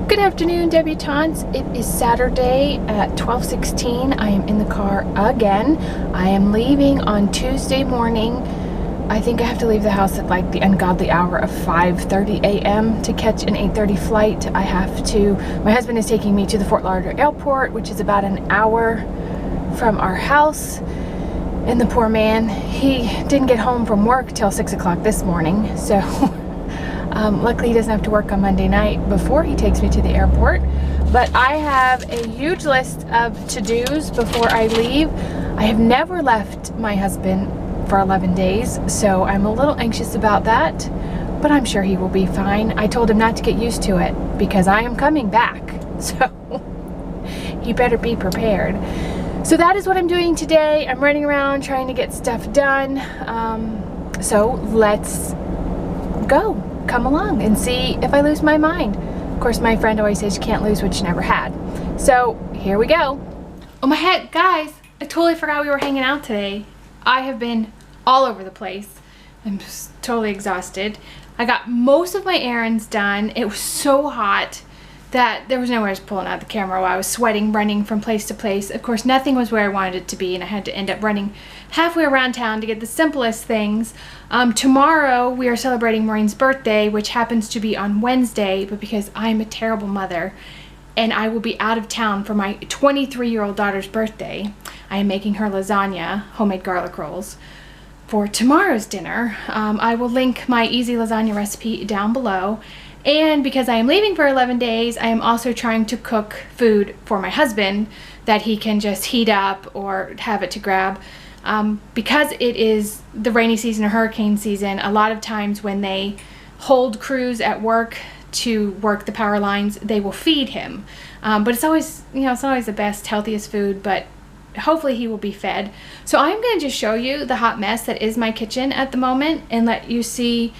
Good afternoon, debutantes. It is Saturday at 12:16. I am in the car again. I am leaving on Tuesday morning. I think I have to leave the house at like the ungodly hour of 5:30 a.m. to catch an 8:30 flight. My husband is taking me to the Fort Lauderdale airport, which is about an hour from our house. And the poor man, he didn't get home from work till 6 o'clock this morning. So luckily he doesn't have to work on Monday night before he takes me to the airport. But I have a huge list of to-dos before I leave. I have never left my husband for 11 days, so I'm a little anxious about that, but I'm sure he will be fine. I told him not to get used to it because I am coming back, so he better be prepared. So that is what I'm doing today. I'm running around trying to get stuff done. So let's go. Come along and see if I lose my mind. Of course, my friend always says you can't lose what you never had. So here we go. Oh my heck, guys, I totally forgot we were hanging out today. I have been all over the place. I'm just totally exhausted. I got most of my errands done. It was so hot that there was no way I was pulling out the camera while I was sweating, running from place to place. Of course, nothing was where I wanted it to be, and I had to end up running halfway around town to get the simplest things. Tomorrow, we are celebrating Maureen's birthday, which happens to be on Wednesday, but because I'm a terrible mother, and I will be out of town for my 23-year-old daughter's birthday, I am making her lasagna, homemade garlic rolls, for tomorrow's dinner. I will link my easy lasagna recipe down below. And because I am leaving for 11 days, I am also trying to cook food for my husband that he can just heat up or have it to grab. Because it is the rainy season or hurricane season, a lot of times when they hold crews at work to work the power lines, they will feed him. But it's always, it's not always the best, healthiest food, but hopefully he will be fed. So I'm going to just show you the hot mess that is my kitchen at the moment and let you see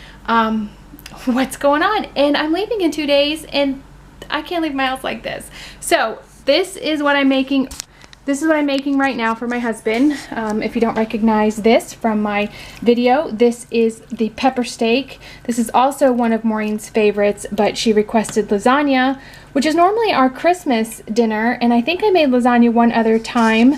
what's going on. And I'm leaving in 2 days and I can't leave my house like this. So this is what I'm making. This is what I'm making right now for my husband. If you don't recognize this from my video, this is the pepper steak. This is also one of Maureen's favorites, but she requested lasagna, which is normally our Christmas dinner, and I think I made lasagna one other time.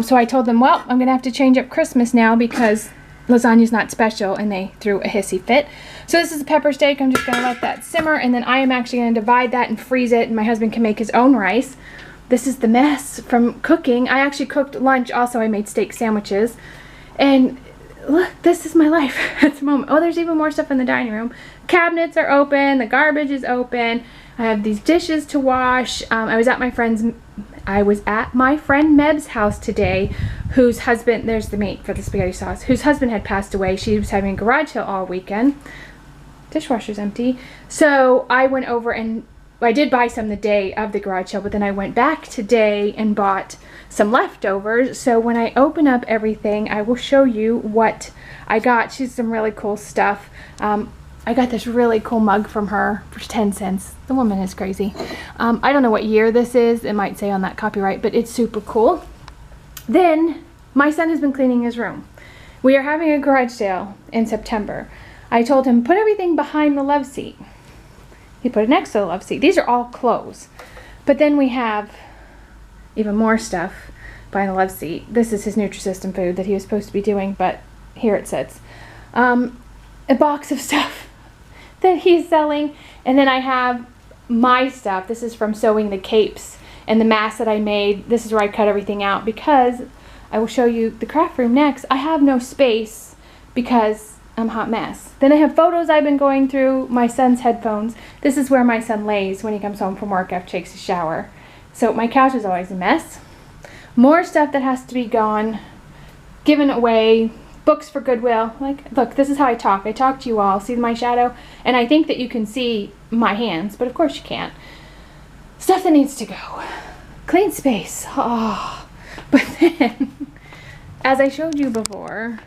So I told them, well, I'm gonna have to change up Christmas now because lasagna's not special, and they threw a hissy fit. So this is a pepper steak. I'm just gonna let that simmer, and then I am actually gonna divide that and freeze it, and my husband can make his own rice. This is the mess from cooking. I actually cooked lunch also. I made steak sandwiches. And look, this is my life at the moment. Oh, there's even more stuff in the dining room. Cabinets are open. The garbage is open. I have these dishes to wash. I was at my friend Meb's house today, whose husband, there's the meat for the spaghetti sauce, whose husband had passed away. She was having a garage sale all weekend. Dishwasher's empty. So I went over and I did buy some the day of the garage sale, but then I went back today and bought some leftovers. So when I open up everything, I will show you what I got. She's some really cool stuff. I got this really cool mug from her for 10 cents. The woman is crazy. I don't know what year this is. It might say on that copyright, but it's super cool. Then my son has been cleaning his room. We are having a garage sale in September. I told him, put everything behind the love seat. He put it next to the love seat. These are all clothes. But then we have even more stuff behind the love seat. This is his Nutrisystem food that he was supposed to be doing, but here it sits. A box of stuff that he's selling. And then I have my stuff. This is from sewing the capes and the mask that I made. This is where I cut everything out because I will show you the craft room next. I have no space because I'm a hot mess. Then I have photos I've been going through, my son's headphones. This is where my son lays when he comes home from work after he takes a shower. So my couch is always a mess. More stuff that has to be gone, given away, books for Goodwill. Like, look, this is how I talk. I talk to you all. See my shadow? And I think that you can see my hands, but of course you can't. Stuff that needs to go. Clean space. Oh. But then, as I showed you before,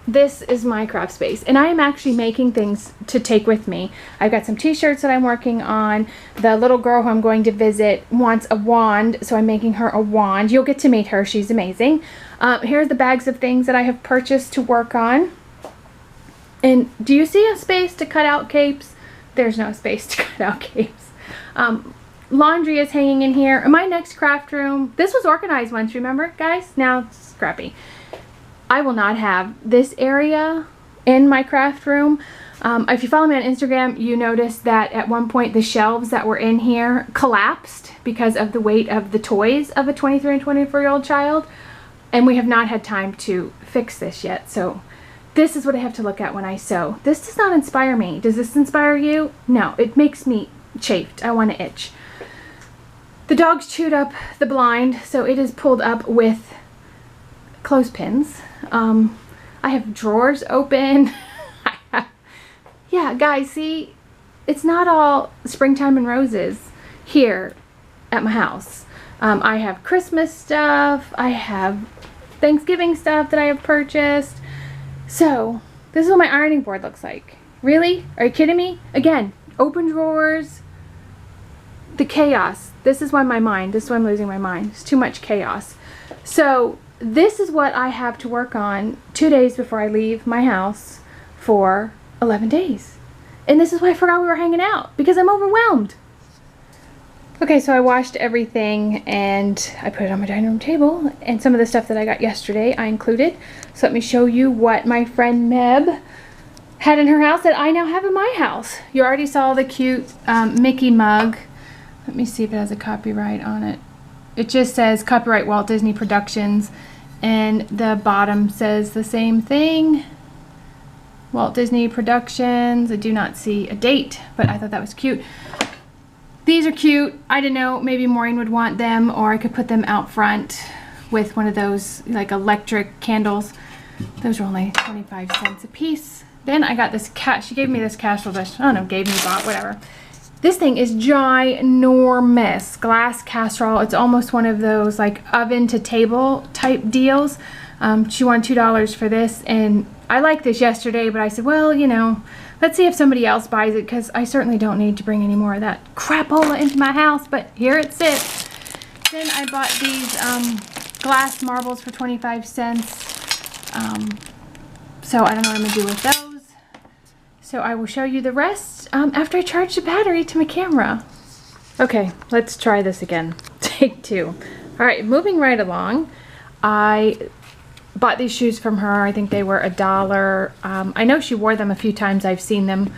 this is my craft space, and I am actually making things to take with me. I've got some t-shirts that I'm working on. The little girl who I'm going to visit wants a wand, so I'm making her a wand. You'll get to meet her. She's amazing. Here's the bags of things that I have purchased to work on. And do you see a space to cut out capes? there's no space to cut out capes. Laundry is hanging in here. In my next craft room, this was organized once, remember guys? Now it's scrappy. I will not have this area in my craft room. If you follow me on Instagram, you noticed that at one point the shelves that were in here collapsed because of the weight of the toys of a 23 and 24-year-old child. And we have not had time to fix this yet. So this is what I have to look at when I sew. This does not inspire me. Does this inspire you? No, it makes me chafed. I want to itch. The dogs chewed up the blind, so it is pulled up with clothespins. I have drawers open. Yeah, guys, see, it's not all springtime and roses here at my house. I have Christmas stuff. I have Thanksgiving stuff that I have purchased. So, this is what my ironing board looks like. Really? Are you kidding me? Again, open drawers. The chaos. This is why I'm losing my mind. It's too much chaos. So, this is what I have to work on 2 days before I leave my house for 11 days. And this is why I forgot we were hanging out, because I'm overwhelmed. Okay, so I washed everything and I put it on my dining room table, and some of the stuff that I got yesterday I included. So let me show you what my friend Meb had in her house that I now have in my house. You already saw the cute Mickey mug. Let me see if it has a copyright on it. It just says copyright Walt Disney Productions, and the bottom says the same thing. Walt Disney Productions. I do not see a date, but I thought that was cute. These are cute. I didn't know, maybe Maureen would want them, or I could put them out front with one of those like electric candles. Those are only 25 cents a piece. Then I got this she gave me this casserole dish. I don't know, gave me, bought, whatever. This thing is ginormous. Glass casserole. It's almost one of those like oven to table type deals. She wanted $2 for this, and I liked this yesterday, but I said, well, you know, let's see if somebody else buys it, because I certainly don't need to bring any more of that crapola into my house, but here it sits. Then I bought these glass marbles for 25 cents. So I don't know what I'm going to do with those. So I will show you the rest after I charge the battery to my camera. Okay, let's try this again. Take two. All right, moving right along. I bought these shoes from her. I think they were $1. I know she wore them a few times. I've seen them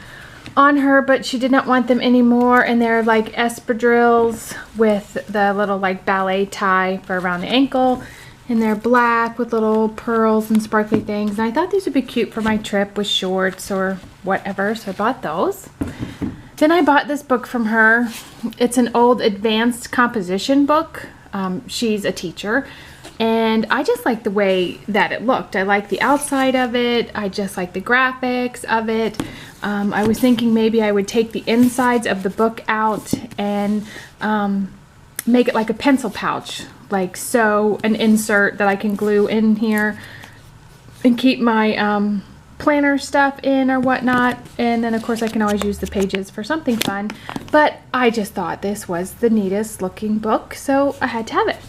on her, but she did not want them anymore. And they're like espadrilles with the little like ballet tie for around the ankle. And they're black with little pearls and sparkly things. And I thought these would be cute for my trip with shorts or whatever. So I bought those. Then I bought this book from her. It's an old advanced composition book. She's a teacher. And I just like the way that it looked. I like the outside of it. I just like the graphics of it. I was thinking maybe I would take the insides of the book out and make it like a pencil pouch. Like sew an insert that I can glue in here and keep my planner stuff in or whatnot. And then of course I can always use the pages for something fun. But I just thought this was the neatest looking book, so I had to have it.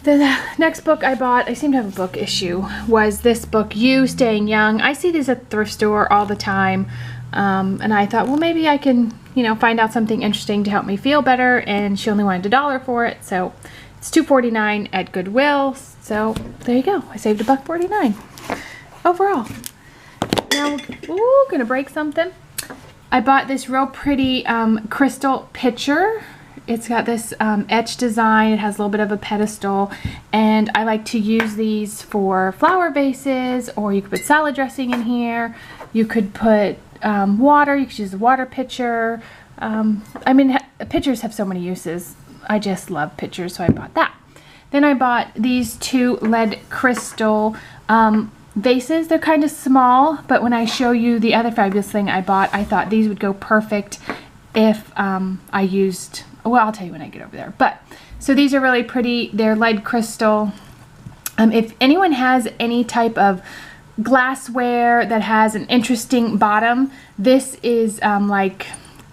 The next book I bought, I seem to have a book issue, was this book, You Staying Young. I see these at the thrift store all the time, and I thought, well, maybe I can, you know, find out something interesting to help me feel better, and she only wanted $1 for it, so it's $2.49 at Goodwill, so there you go. I saved $1.49 overall. Now, ooh, gonna break something. I bought this real pretty crystal pitcher. It's got this etched design. It has a little bit of a pedestal, and I like to use these for flower vases, or you could put salad dressing in here. You could put water. You could use a water pitcher. I mean, pitchers have so many uses. I just love pitchers, so I bought that. Then I bought these two lead crystal vases. They're kind of small, but when I show you the other fabulous thing I bought, I thought these would go perfect if I used... Well, I'll tell you when I get over there. But, so these are really pretty. They're lead crystal. If anyone has any type of glassware that has an interesting bottom, this is like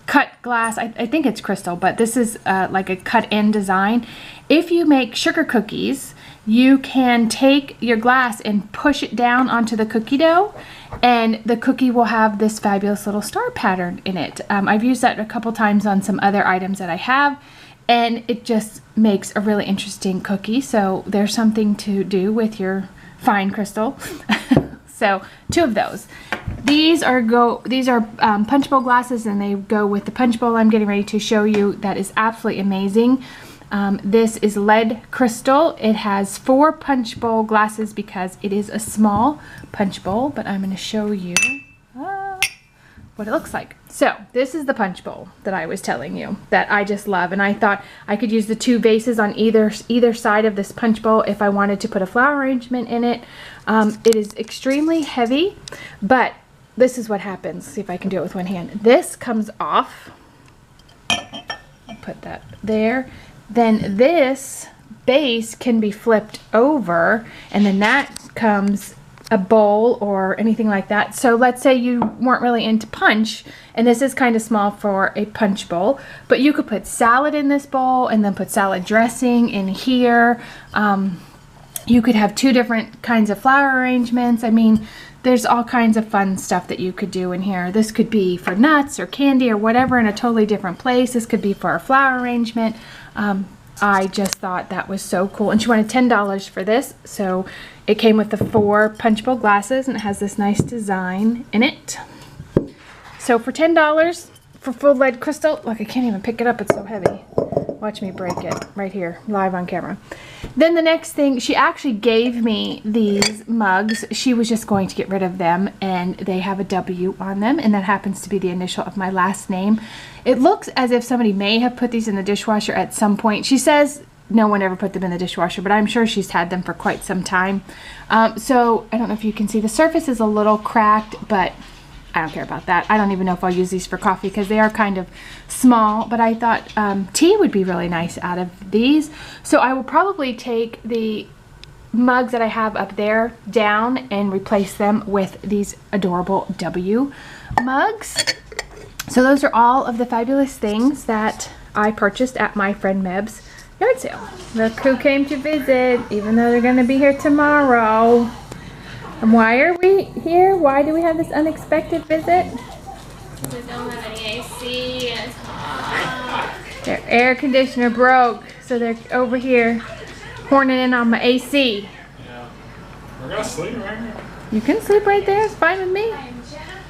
cut glass. I think it's crystal, but this is like a cut-in design. If you make sugar cookies, you can take your glass and push it down onto the cookie dough, and the cookie will have this fabulous little star pattern in it. I've used that a couple times on some other items that I have, and it just makes a really interesting cookie. So there's something to do with your fine crystal. So 2 of those. These are punch bowl glasses, and they go with the punch bowl I'm getting ready to show you. That is absolutely amazing. This is lead crystal. It has 4 punch bowl glasses because it is a small punch bowl, but I'm going to show you what it looks like. So this is the punch bowl that I was telling you that I just love, and I thought I could use the 2 vases on either side of this punch bowl if I wanted to put a flower arrangement in it. It is extremely heavy, but this is what happens. See if I can do it with one hand. This comes off. Put that there. Then this base can be flipped over, and then that comes a bowl or anything like that. So let's say you weren't really into punch, and this is kind of small for a punch bowl, but you could put salad in this bowl and then put salad dressing in here. You could have 2 different kinds of flower arrangements. I mean, there's all kinds of fun stuff that you could do in here. This could be for nuts or candy or whatever in a totally different place. This could be for a flower arrangement. I just thought that was so cool. And she wanted $10 for this. So it came with the 4 punch bowl glasses, and it has this nice design in it. So for $10 for full lead crystal, look, I can't even pick it up. It's so heavy. Watch me break it right here, live on camera. Then the next thing, she actually gave me these mugs. She was just going to get rid of them, and they have a W on them, and that happens to be the initial of my last name. It looks as if somebody may have put these in the dishwasher at some point. She says no one ever put them in the dishwasher, but I'm sure she's had them for quite some time. So I don't know if you can see, the surface is a little cracked, but I don't care about that. I don't even know if I'll use these for coffee because they are kind of small, but I thought tea would be really nice out of these. So I will probably take the mugs that I have up there down and replace them with these adorable W mugs. So those are all of the fabulous things that I purchased at my friend Meb's yard sale. Look who came to visit, even though they're going to be here tomorrow. And why are we here? Why do we have this unexpected visit? We don't have any AC and it's hot. Their air conditioner broke, so they're over here horning in on my AC. Yeah. We're gonna sleep right here. You can sleep right there, it's fine with me.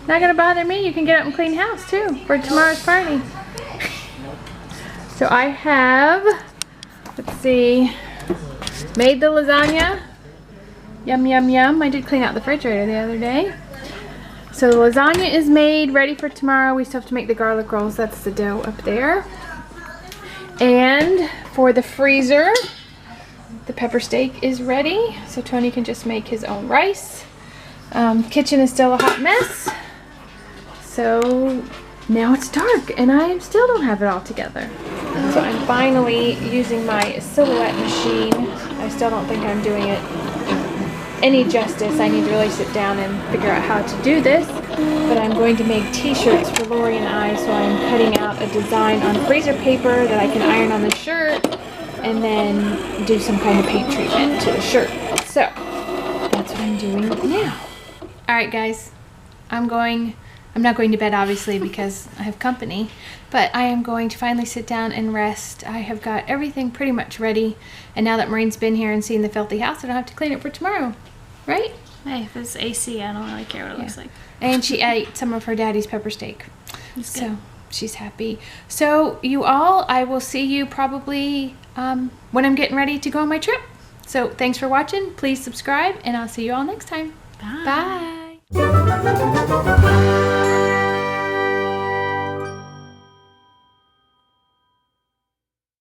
Not gonna bother me. You can get up and clean house too for tomorrow's party. So I have, let's see, made the lasagna. Yum, yum, yum. I did clean out the refrigerator the other day. So the lasagna is made, ready for tomorrow. We still have to make the garlic rolls. That's the dough up there. And for the freezer, the pepper steak is ready. So Tony can just make his own rice. Kitchen is still a hot mess. So now it's dark and I still don't have it all together. So I'm finally using my silhouette machine. I still don't think I'm doing it any justice. I need to really sit down and figure out how to do this, but I'm going to make t-shirts for Lori and I, so I'm cutting out a design on freezer paper that I can iron on the shirt and then do some kind of paint treatment to the shirt. So that's what I'm doing now. Alright guys, I'm not going to bed obviously because I have company, but I am going to finally sit down and rest. I have got everything pretty much ready, and now that Maureen's been here and seen the filthy house, I don't have to clean it for tomorrow, right? Hey, if it's AC, I don't really care what it looks like. And she ate some of her daddy's pepper steak, It's so good. she's happy. So you all, I will see you probably when I'm getting ready to go on my trip. So thanks for watching. Please subscribe, and I'll see you all next time. Bye. Bye.